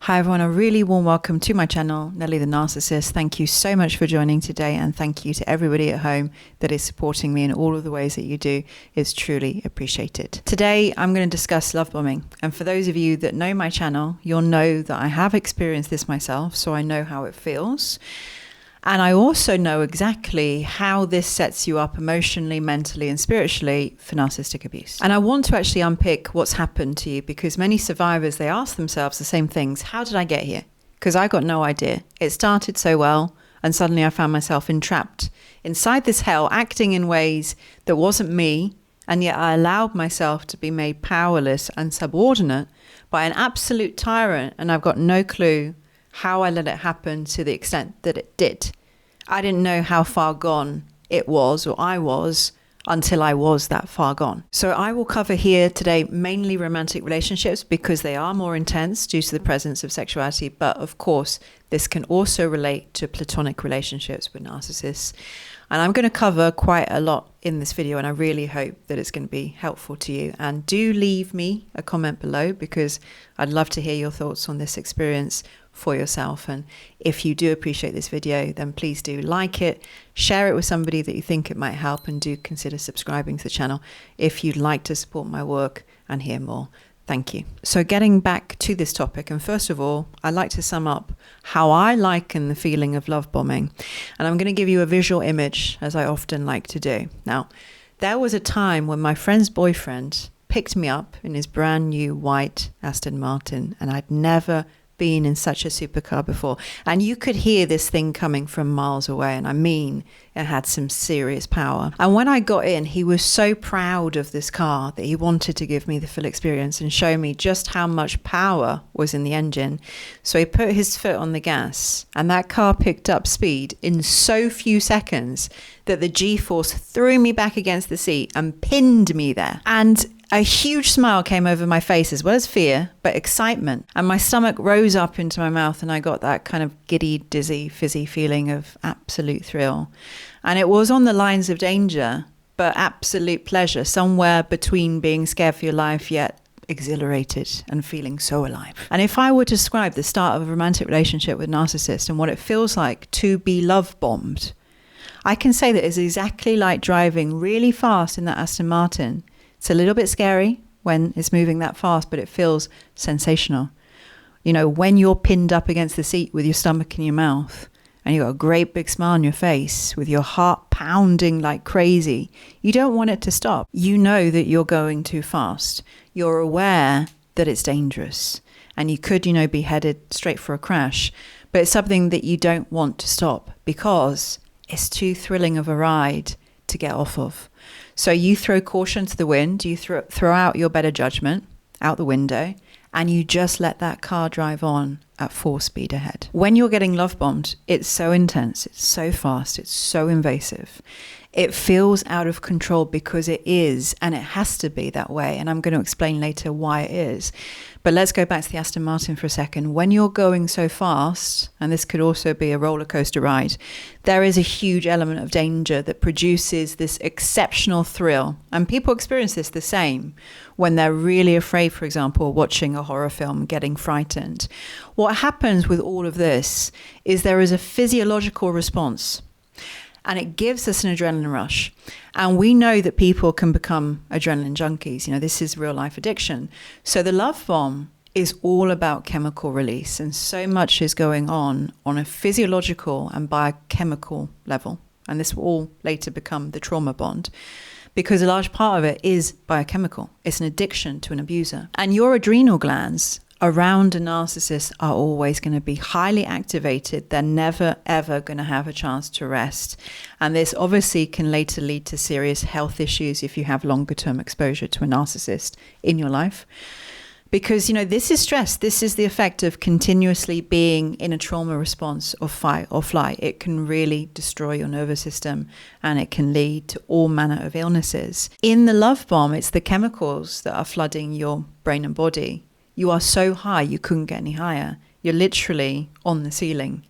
Hi everyone, a really warm welcome to my channel, Nelly the Narcissist. Thank you so much for joining today, and thank you to everybody at home that is supporting me in all of the ways that you do. It's truly appreciated. Today I'm going to discuss love bombing, and for those of you that know my channel, you'll know that I have experienced this myself, so I know how it feels. And I also know exactly how this sets you up emotionally, mentally, and spiritually for narcissistic abuse. And I want to actually unpick what's happened to you, because many survivors, they ask themselves the same things. How did I get here? Because I got no idea. It started so well, and suddenly I found myself entrapped inside this hell, acting in ways that wasn't me, and yet I allowed myself to be made powerless and subordinate by an absolute tyrant, and I've got no clue how I let it happen to the extent that it did. I didn't know how far gone it was, or I was, until I was that far gone. So I will cover here today mainly romantic relationships, because they are more intense due to the presence of sexuality. But of course, this can also relate to platonic relationships with narcissists. And I'm going to cover quite a lot in this video, and I really hope that it's going to be helpful to you. And do leave me a comment below, because I'd love to hear your thoughts on this experience for yourself. And if you do appreciate this video, then please do like it, share it with somebody that you think it might help, and do consider subscribing to the channel if you'd like to support my work and hear more. Thank you. So getting back to this topic, and first of all, I'd like to sum up how I liken the feeling of love bombing. And I'm going to give you a visual image, as I often like to do. Now, there was a time when my friend's boyfriend picked me up in his brand new white Aston Martin, and I'd never been in such a supercar before, and you could hear this thing coming from miles away, and I mean it had some serious power. And when I got in, he was so proud of this car that he wanted to give me the full experience and show me just how much power was in the engine. So he put his foot on the gas, and that car picked up speed in so few seconds that the G-force threw me back against the seat and pinned me there. And a huge smile came over my face, as well as fear, but excitement. And my stomach rose up into my mouth, and I got that kind of giddy, dizzy, fizzy feeling of absolute thrill. And it was on the lines of danger, but absolute pleasure, somewhere between being scared for your life, yet exhilarated and feeling so alive. And if I were to describe the start of a romantic relationship with a narcissist and what it feels like to be love bombed, I can say that it's exactly like driving really fast in that Aston Martin. It's a little bit scary when it's moving that fast, but it feels sensational. You know, when you're pinned up against the seat with your stomach in your mouth, and you've got a great big smile on your face with your heart pounding like crazy, you don't want it to stop. You know that you're going too fast. You're aware that it's dangerous, and you could, be headed straight for a crash, but it's something that you don't want to stop because it's too thrilling of a ride to get off of. So you throw caution to the wind, you throw out your better judgment out the window, and you just let that car drive on at full speed ahead. When you're getting love bombed, it's so intense, it's so fast, it's so invasive. It feels out of control because it is, and it has to be that way. And I'm going to explain later why it is. But let's go back to the Aston Martin for a second. When you're going so fast, and this could also be a roller coaster ride, there is a huge element of danger that produces this exceptional thrill. And people experience this the same when they're really afraid, for example, watching a horror film, getting frightened. What happens with all of this is there is a physiological response, and it gives us an adrenaline rush. And we know that people can become adrenaline junkies. This is real life addiction. So the love bomb is all about chemical release, and so much is going on a physiological and biochemical level. And this will all later become the trauma bond, because a large part of it is biochemical. It's an addiction to an abuser. And your adrenal glands around a narcissist are always going to be highly activated. They're never, ever going to have a chance to rest. And this obviously can later lead to serious health issues if you have longer term exposure to a narcissist in your life. Because, this is stress. This is the effect of continuously being in a trauma response of fight or flight. It can really destroy your nervous system, and it can lead to all manner of illnesses. In the love bomb, it's the chemicals that are flooding your brain and body. You are so high, you couldn't get any higher. You're literally on the ceiling.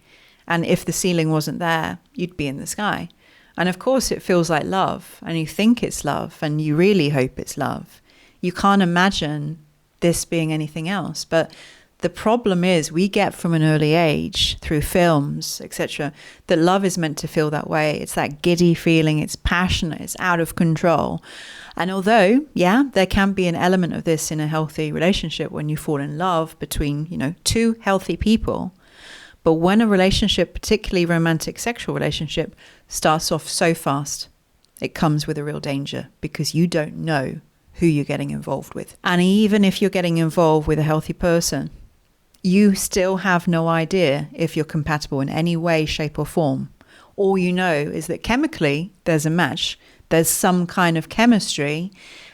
And if the ceiling wasn't there, you'd be in the sky. And of course, it feels like love, and you think it's love, and you really hope it's love. You can't imagine this being anything else. But The problem is we get from an early age through films, etc., that love is meant to feel that way. It's that giddy feeling, it's passionate, it's out of control. And although, yeah, there can be an element of this in a healthy relationship when you fall in love between, two healthy people. But when a relationship, particularly romantic sexual relationship, starts off so fast, it comes with a real danger because you don't know who you're getting involved with. And even if you're getting involved with a healthy person, you still have no idea if you're compatible in any way, shape or form. All you know is that chemically there's a match. There's some kind of chemistry.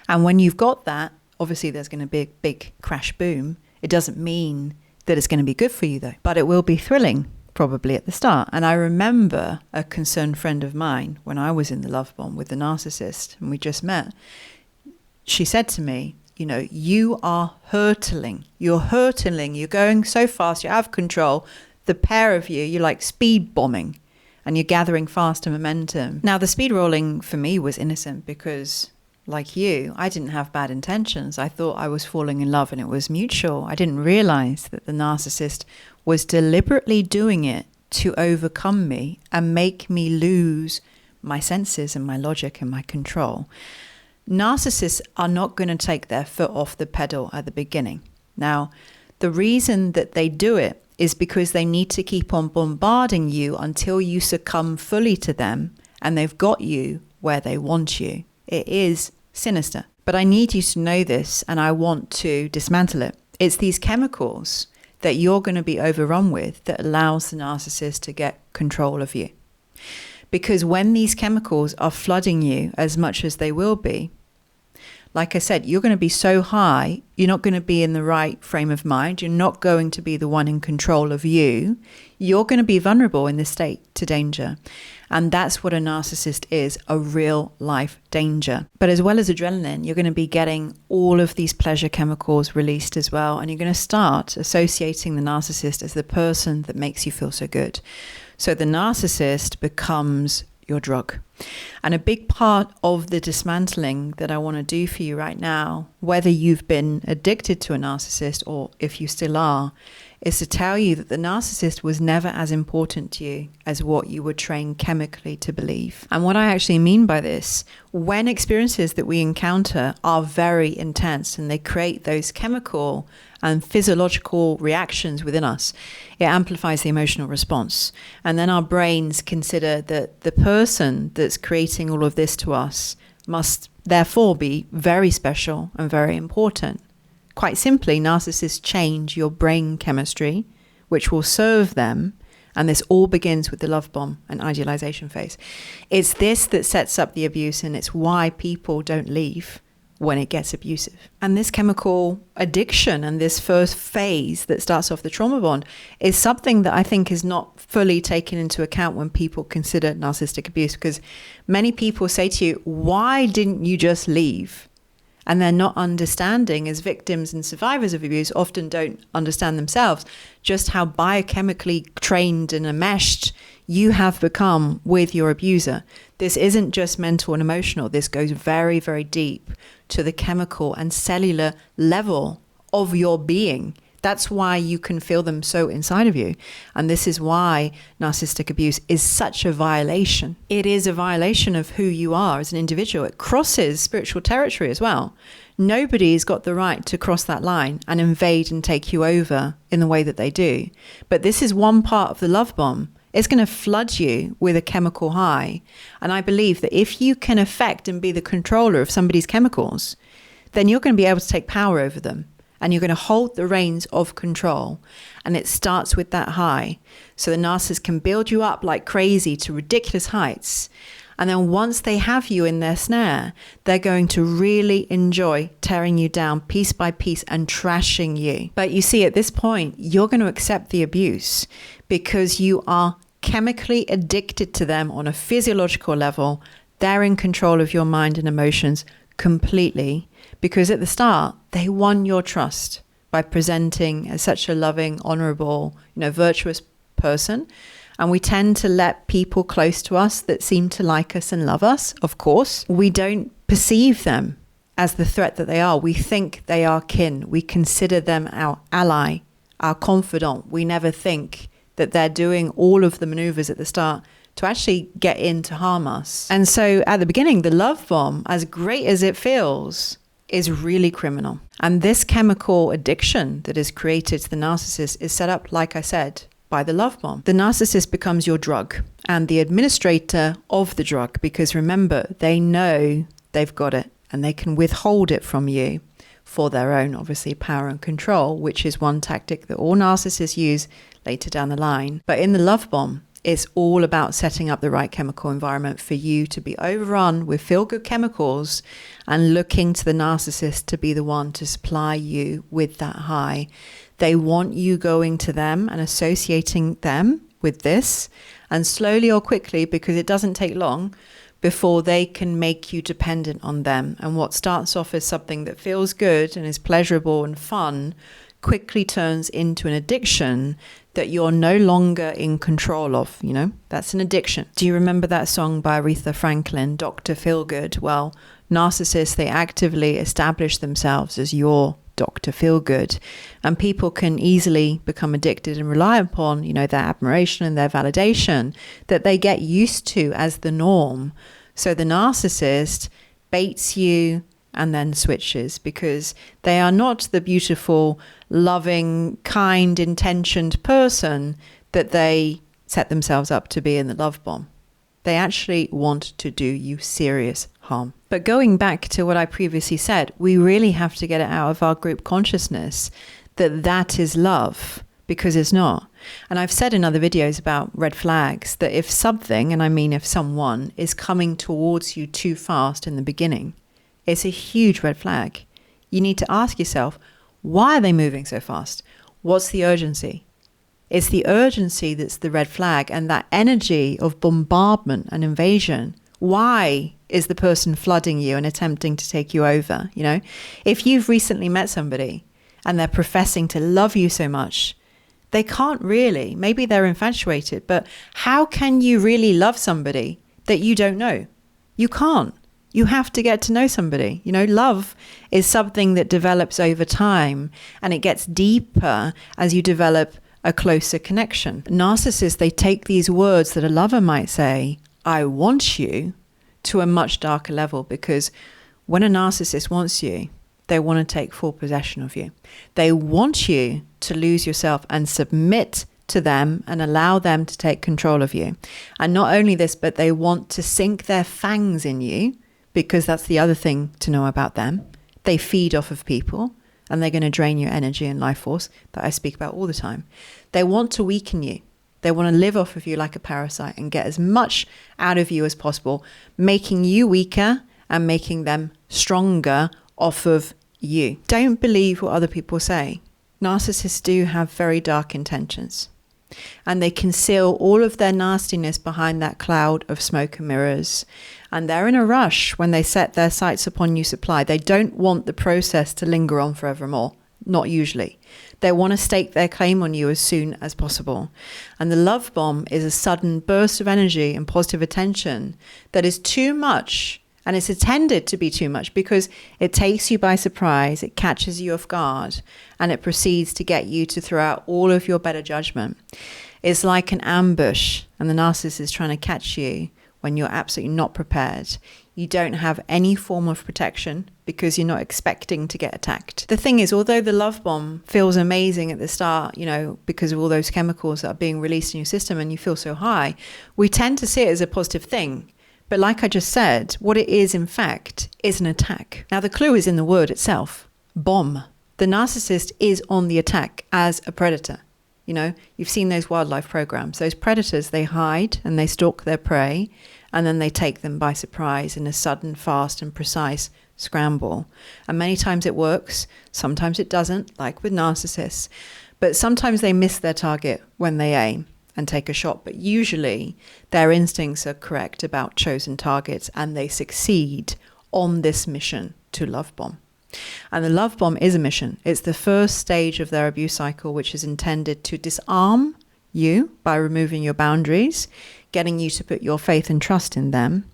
And when you've got that, obviously there's going to be a big crash boom. It doesn't mean that it's going to be good for you though, but it will be thrilling probably at the start. And I remember a concerned friend of mine when I was in the love bomb with the narcissist and we just met. She said to me, you are hurtling. You're hurtling. You're going so fast. You're out of control. The pair of you're like speed bombing and you're gathering faster momentum. Now, the speed rolling for me was innocent because, like you, I didn't have bad intentions. I thought I was falling in love and it was mutual. I didn't realize that the narcissist was deliberately doing it to overcome me and make me lose my senses and my logic and my control. Narcissists are not going to take their foot off the pedal at the beginning. Now, the reason that they do it is because they need to keep on bombarding you until you succumb fully to them and they've got you where they want you. It is sinister. But I need you to know this and I want to dismantle it. It's these chemicals that you're going to be overrun with that allows the narcissist to get control of you. Because when these chemicals are flooding you as much as they will be, like I said, you're going to be so high, you're not going to be in the right frame of mind. You're not going to be the one in control of you. You're going to be vulnerable in this state to danger. And that's what a narcissist is, a real life danger. But as well as adrenaline, you're going to be getting all of these pleasure chemicals released as well. And you're going to start associating the narcissist as the person that makes you feel so good. So the narcissist becomes your drug. And a big part of the dismantling that I want to do for you right now, whether you've been addicted to a narcissist or if you still are, is to tell you that the narcissist was never as important to you as what you were trained chemically to believe. And what I actually mean by this, when experiences that we encounter are very intense and they create those chemical and physiological reactions within us, it amplifies the emotional response. And then our brains consider that the person that's creating all of this to us must therefore be very special and very important. Quite simply, narcissists change your brain chemistry, which will serve them. And this all begins with the love bomb and idealization phase. It's this that sets up the abuse, and it's why people don't leave when it gets abusive. And this chemical addiction and this first phase that starts off the trauma bond is something that I think is not fully taken into account when people consider narcissistic abuse, because many people say to you, why didn't you just leave? And they're not understanding, as victims and survivors of abuse often don't understand themselves, just how biochemically trained and enmeshed you have become with your abuser. This isn't just mental and emotional. This goes very, very deep to the chemical and cellular level of your being. That's why you can feel them so inside of you. And this is why narcissistic abuse is such a violation. It is a violation of who you are as an individual. It crosses spiritual territory as well. Nobody's got the right to cross that line and invade and take you over in the way that they do. But this is one part of the love bomb. It's going to flood you with a chemical high. And I believe that if you can affect and be the controller of somebody's chemicals, then you're going to be able to take power over them. And you're going to hold the reins of control. And it starts with that high. So the narcissist can build you up like crazy to ridiculous heights. And then once they have you in their snare, they're going to really enjoy tearing you down piece by piece and trashing you. But you see, at this point, you're going to accept the abuse because you are chemically addicted to them on a physiological level. They're in control of your mind and emotions completely. Because at the start, they won your trust by presenting as such a loving, honorable, virtuous person. And we tend to let people close to us that seem to like us and love us, of course. We don't perceive them as the threat that they are. We think they are kin. We consider them our ally, our confidant. We never think that they're doing all of the maneuvers at the start to actually get in to harm us. And so at the beginning, the love bomb, as great as it feels, is really criminal. And this chemical addiction that is created to the narcissist is set up, like I said, by the love bomb. The narcissist becomes your drug and the administrator of the drug, because remember, they know they've got it and they can withhold it from you for their own, obviously, power and control, which is one tactic that all narcissists use later down the line. But in the love bomb, it's all about setting up the right chemical environment for you to be overrun with feel-good chemicals and looking to the narcissist to be the one to supply you with that high. They want you going to them and associating them with this, and slowly or quickly, because it doesn't take long, before they can make you dependent on them. And what starts off as something that feels good and is pleasurable and fun quickly turns into an addiction that you're no longer in control of. You know, that's an addiction. Do you remember that song by Aretha Franklin, Dr. Feelgood? Well, narcissists, they actively establish themselves as your Dr. Feelgood, and people can easily become addicted and rely upon, you know, their admiration and their validation that they get used to as the norm. So the narcissist baits you and then switches, because they are not the beautiful, loving, kind, intentioned person that they set themselves up to be in the love bomb. They actually want to do you serious harm. But going back to what I previously said, we really have to get it out of our group consciousness that that is love, because it's not. And I've said in other videos about red flags that if something, and I mean if someone, is coming towards you too fast in the beginning, it's a huge red flag. You need to ask yourself, why are they moving so fast? What's the urgency? It's the urgency that's the red flag, and that energy of bombardment and invasion. Why is the person flooding you and attempting to take you over? You know, if you've recently met somebody and they're professing to love you so much, they can't really. Maybe they're infatuated, but how can you really love somebody that you don't know? You can't. You have to get to know somebody. You know, love is something that develops over time, and it gets deeper as you develop a closer connection. Narcissists, they take these words that a lover might say, I want you, to a much darker level, because when a narcissist wants you, they want to take full possession of you. They want you to lose yourself and submit to them and allow them to take control of you. And not only this, but they want to sink their fangs in you, because that's the other thing to know about them. They feed off of people, and they're going to drain your energy and life force that I speak about all the time. They want to weaken you. They want to live off of you like a parasite and get as much out of you as possible, making you weaker and making them stronger off of you. Don't believe what other people say. Narcissists do have very dark intentions, and they conceal all of their nastiness behind that cloud of smoke and mirrors. And they're in a rush when they set their sights upon new supply. They don't want the process to linger on forevermore. Not usually. They want to stake their claim on you as soon as possible. And the love bomb is a sudden burst of energy and positive attention that is too much. And it's intended to be too much because it takes you by surprise, it catches you off guard, and it proceeds to get you to throw out all of your better judgment. It's like an ambush, and the narcissist is trying to catch you when you're absolutely not prepared. You don't have any form of protection because you're not expecting to get attacked. The thing is, although the love bomb feels amazing at the start, you know, because of all those chemicals that are being released in your system and you feel so high, we tend to see it as a positive thing. But like I just said, what it is, in fact, is an attack. Now, the clue is in the word itself, bomb. The narcissist is on the attack as a predator. You know, you've seen those wildlife programs. Those predators, they hide and they stalk their prey, and then they take them by surprise in a sudden, fast and precise scramble. And many times it works. Sometimes it doesn't, like with narcissists. But sometimes they miss their target when they aim and take a shot. But usually their instincts are correct about chosen targets, and they succeed on this mission to love bomb. And the love bomb is a mission. It's the first stage of their abuse cycle, which is intended to disarm you by removing your boundaries, getting you to put your faith and trust in them.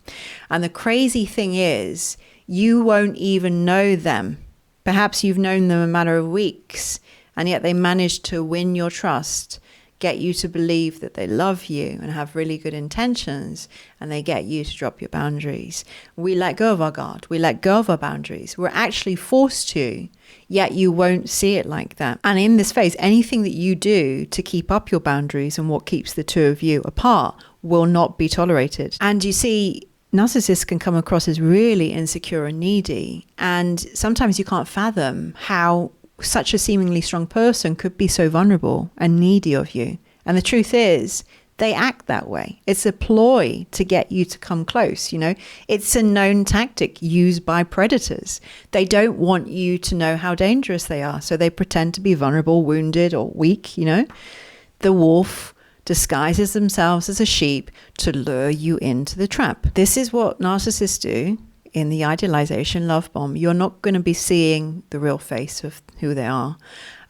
And the crazy thing is, you won't even know them. Perhaps you've known them a matter of weeks, And yet they manage to win your trust, get you to believe that they love you and have really good intentions, and they get you to drop your boundaries. We let go of our guard. We let go of our boundaries. We're actually forced to, yet you won't see it like that. And in this phase, anything that you do to keep up your boundaries and what keeps the two of you apart will not be tolerated. And you see, narcissists can come across as really insecure and needy. And sometimes you can't fathom how such a seemingly strong person could be so vulnerable and needy of you. And the truth is, they act that way. It's a ploy to get you to come close, you know. It's a known tactic used by predators. They don't want you to know how dangerous they are, so they pretend to be vulnerable, wounded, or weak, you know. The wolf disguises themselves as a sheep to lure you into the trap. This is what narcissists do. In the idealization love bomb, you're not going to be seeing the real face of who they are.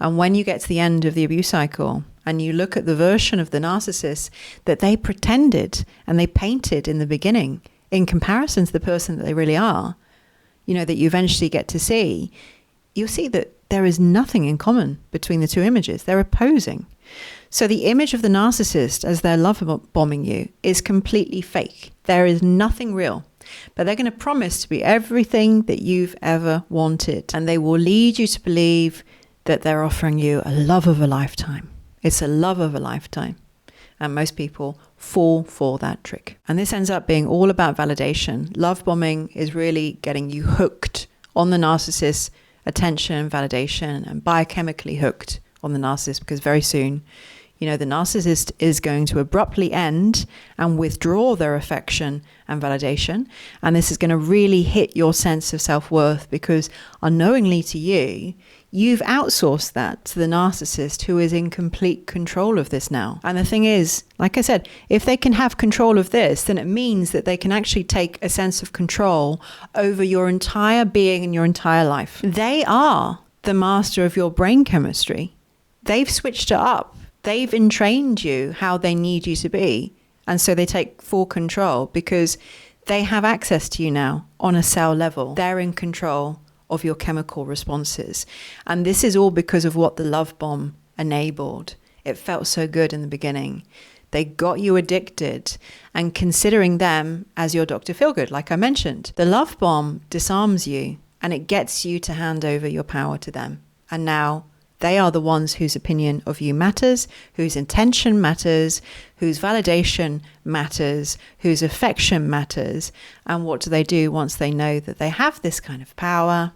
And when you get to the end of the abuse cycle and you look at the version of the narcissist that they pretended and they painted in the beginning in comparison to the person that they really are, you know, that you eventually get to see, you'll see that there is nothing in common between the two images. They're opposing. So the image of the narcissist as they're love bombing you is completely fake. There is nothing real. But they're going to promise to be everything that you've ever wanted. And they will lead you to believe that they're offering you a love of a lifetime. It's a love of a lifetime. And most people fall for that trick. And this ends up being all about validation. Love bombing is really getting you hooked on the narcissist's attention, validation, and biochemically hooked on the narcissist, because very soon, you know, the narcissist is going to abruptly end and withdraw their affection and validation. And this is going to really hit your sense of self-worth, because unknowingly to you, you've outsourced that to the narcissist, who is in complete control of this now. And the thing is, like I said, if they can have control of this, then it means that they can actually take a sense of control over your entire being and your entire life. They are the master of your brain chemistry. They've switched it up. They've entrained you how they need you to be. And so they take full control because they have access to you now on a cell level. They're in control of your chemical responses. And this is all because of what the love bomb enabled. It felt so good in the beginning. They got you addicted and considering them as your Dr. Feelgood, like I mentioned. The love bomb disarms you and it gets you to hand over your power to them. And now they are the ones whose opinion of you matters, whose intention matters, whose validation matters, whose affection matters. And what do they do once they know that they have this kind of power?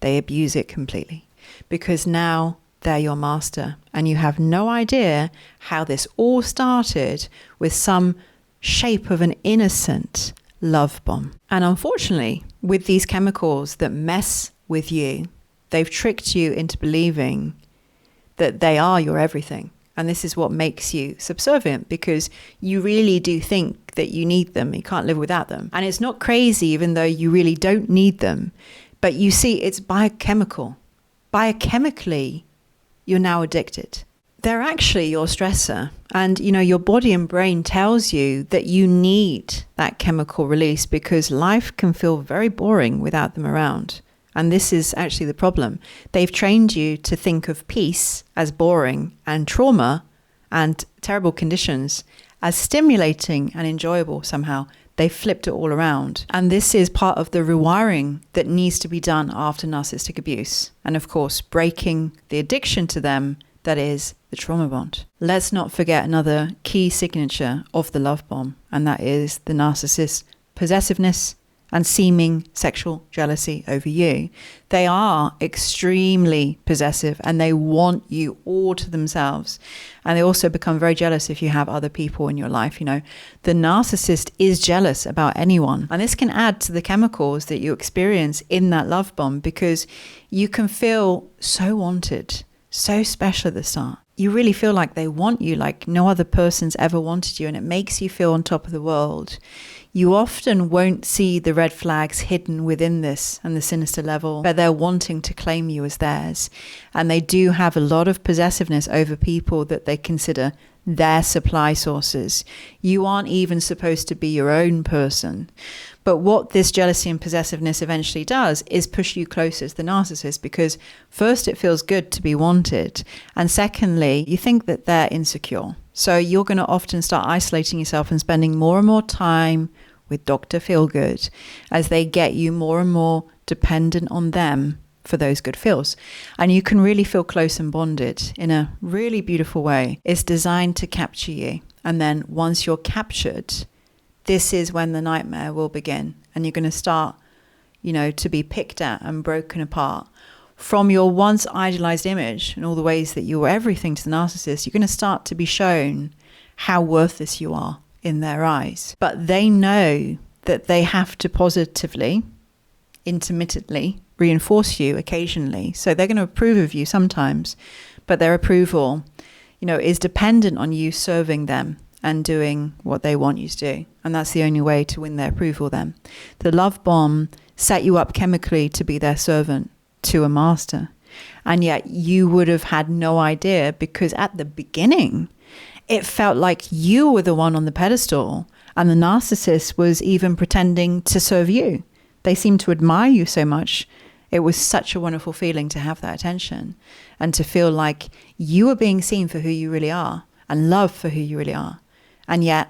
They abuse it completely, because now they're your master and you have no idea how this all started with some shape of an innocent love bomb. And unfortunately, with these chemicals that mess with you, they've tricked you into believing that they are your everything. And this is what makes you subservient, because you really do think that you need them. You can't live without them. And it's not crazy, even though you really don't need them. But you see, it's biochemical. Biochemically, you're now addicted. They're actually your stressor. And, you know, your body and brain tells you that you need that chemical release because life can feel very boring without them around. And this is actually the problem. They've trained you to think of peace as boring and trauma and terrible conditions as stimulating and enjoyable somehow. They flipped it all around. And this is part of the rewiring that needs to be done after narcissistic abuse. And of course, breaking the addiction to them, that is the trauma bond. Let's not forget another key signature of the love bomb, and that is the narcissist's possessiveness and seeming sexual jealousy over you. They are extremely possessive and they want you all to themselves. And they also become very jealous if you have other people in your life. You know, the narcissist is jealous about anyone. And this can add to the chemicals that you experience in that love bomb, because you can feel so wanted, so special at the start. You really feel like they want you like no other person's ever wanted you, and it makes you feel on top of the world. You often won't see the red flags hidden within this and the sinister level, but they're wanting to claim you as theirs. And they do have a lot of possessiveness over people that they consider their supply sources. You aren't even supposed to be your own person. But what this jealousy and possessiveness eventually does is push you closer to the narcissist, because first, it feels good to be wanted. And secondly, you think that they're insecure. So you're going to often start isolating yourself and spending more and more time with Dr. Feelgood as they get you more and more dependent on them for those good feels. And you can really feel close and bonded in a really beautiful way. It's designed to capture you. And then once you're captured, this is when the nightmare will begin. And you're going to start, to be picked at and broken apart. From your once idealized image and all the ways that you were everything to the narcissist, you're going to start to be shown how worthless you are in their eyes. But they know that they have to positively, intermittently reinforce you occasionally. So they're going to approve of you sometimes, but their approval, is dependent on you serving them and doing what they want you to do. And that's the only way to win their approval then. The love bomb set you up chemically to be their servant to a master. And yet you would have had no idea, because at the beginning, it felt like you were the one on the pedestal and the narcissist was even pretending to serve you. They seemed to admire you so much. It was such a wonderful feeling to have that attention and to feel like you were being seen for who you really are and loved for who you really are. And yet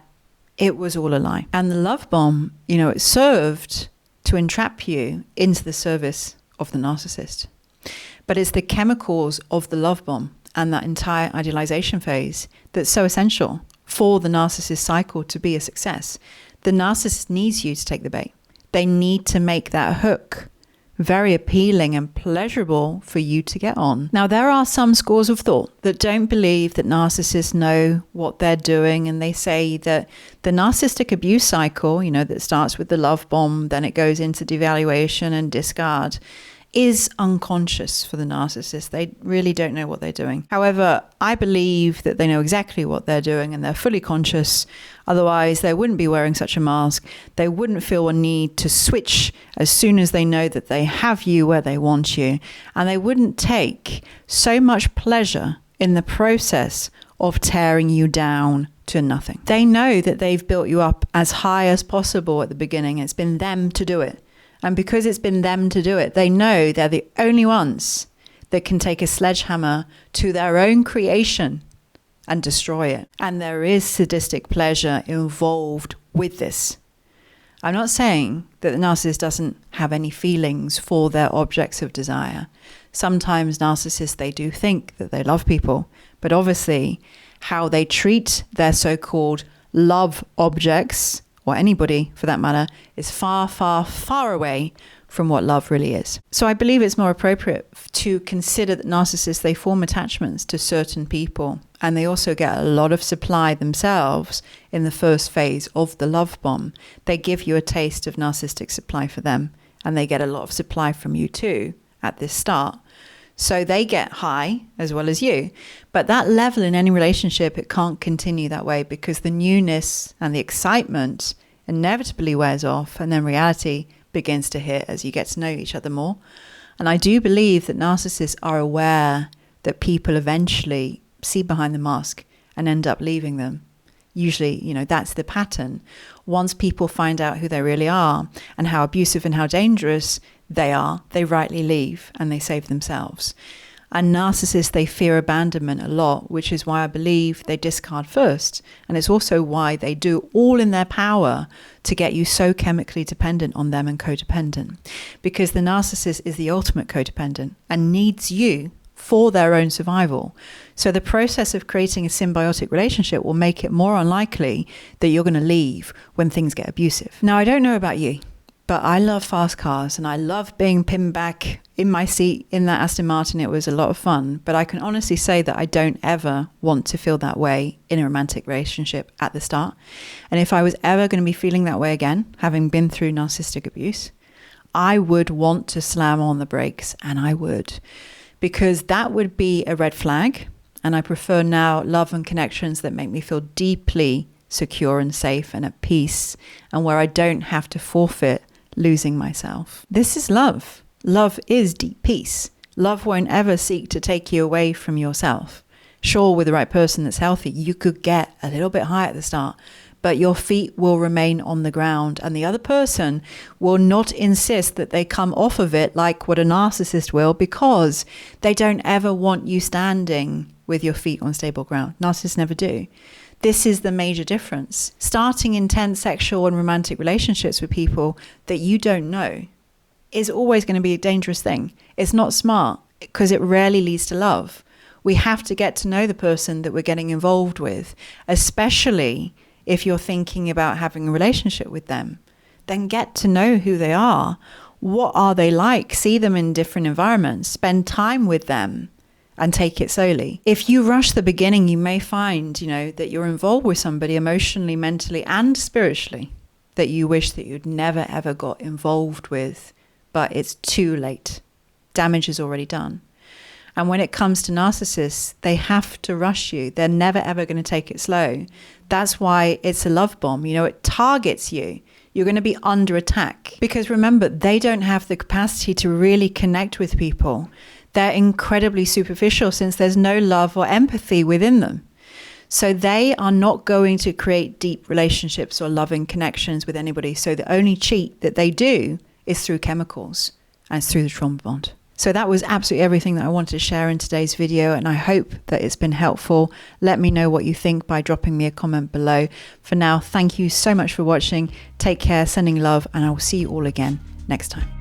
it was all a lie. And the love bomb, it served to entrap you into the service of the narcissist. But it's the chemicals of the love bomb and that entire idealization phase that's so essential for the narcissist cycle to be a success. The narcissist needs you to take the bait. They need to make that hook very appealing and pleasurable for you to get on. Now, there are some schools of thought that don't believe that narcissists know what they're doing, and they say that the narcissistic abuse cycle, that starts with the love bomb, then it goes into devaluation and discard, is unconscious for the narcissist. They really don't know what they're doing. However, I believe that they know exactly what they're doing and they're fully conscious. Otherwise, they wouldn't be wearing such a mask. They wouldn't feel a need to switch as soon as they know that they have you where they want you. And they wouldn't take so much pleasure in the process of tearing you down to nothing. They know that they've built you up as high as possible at the beginning. It's been them to do it. And because it's been them to do it, they know they're the only ones that can take a sledgehammer to their own creation and destroy it. And there is sadistic pleasure involved with this. I'm not saying that the narcissist doesn't have any feelings for their objects of desire. Sometimes narcissists, they do think that they love people, but obviously how they treat their so-called love objects, or anybody for that matter, is far, far, far away from what love really is. So I believe it's more appropriate to consider that narcissists, they form attachments to certain people, and they also get a lot of supply themselves in the first phase of the love bomb. They give you a taste of narcissistic supply for them, and they get a lot of supply from you too at this start. So they get high as well as you. But that level in any relationship, it can't continue that way, because the newness and the excitement inevitably wears off, and then reality begins to hit as you get to know each other more. And I do believe that narcissists are aware that people eventually see behind the mask and end up leaving them. Usually, that's the pattern. Once people find out who they really are and how abusive and how dangerous they are, they rightly leave and they save themselves. And narcissists, they fear abandonment a lot, which is why I believe they discard first. And it's also why they do all in their power to get you so chemically dependent on them and codependent. Because the narcissist is the ultimate codependent and needs you for their own survival. So the process of creating a symbiotic relationship will make it more unlikely that you're going to leave when things get abusive. Now, I don't know about you, but I love fast cars and I love being pinned back in my seat in that Aston Martin. It was a lot of fun, but I can honestly say that I don't ever want to feel that way in a romantic relationship at the start. And if I was ever going to be feeling that way again, having been through narcissistic abuse, I would want to slam on the brakes, and I would, because that would be a red flag. And I prefer now love and connections that make me feel deeply secure and safe and at peace, and where I don't have to forfeit losing myself. This is love. Love is deep peace. Love won't ever seek to take you away from yourself. Sure, with the right person that's healthy, you could get a little bit high at the start, but your feet will remain on the ground, and the other person will not insist that they come off of it like what a narcissist will, because they don't ever want you standing with your feet on stable ground. Narcissists never do. This is the major difference. Starting intense sexual and romantic relationships with people that you don't know is always going to be a dangerous thing. It's not smart because it rarely leads to love. We have to get to know the person that we're getting involved with, especially if you're thinking about having a relationship with them. Then get to know who they are. What are they like? See them in different environments. Spend time with them and take it slowly. If you rush the beginning, you may find, that you're involved with somebody emotionally, mentally, and spiritually that you wish that you'd never, ever got involved with, but it's too late. Damage is already done. And when it comes to narcissists, they have to rush you. They're never, ever going to take it slow. That's why it's a love bomb. It targets you. You're going to be under attack. Because remember, they don't have the capacity to really connect with people. They're incredibly superficial since there's no love or empathy within them. So they are not going to create deep relationships or loving connections with anybody. So the only cheat that they do is through chemicals, and it's through the trauma bond. So that was absolutely everything that I wanted to share in today's video, and I hope that it's been helpful. Let me know what you think by dropping me a comment below. For now, thank you so much for watching. Take care, sending love, and I will see you all again next time.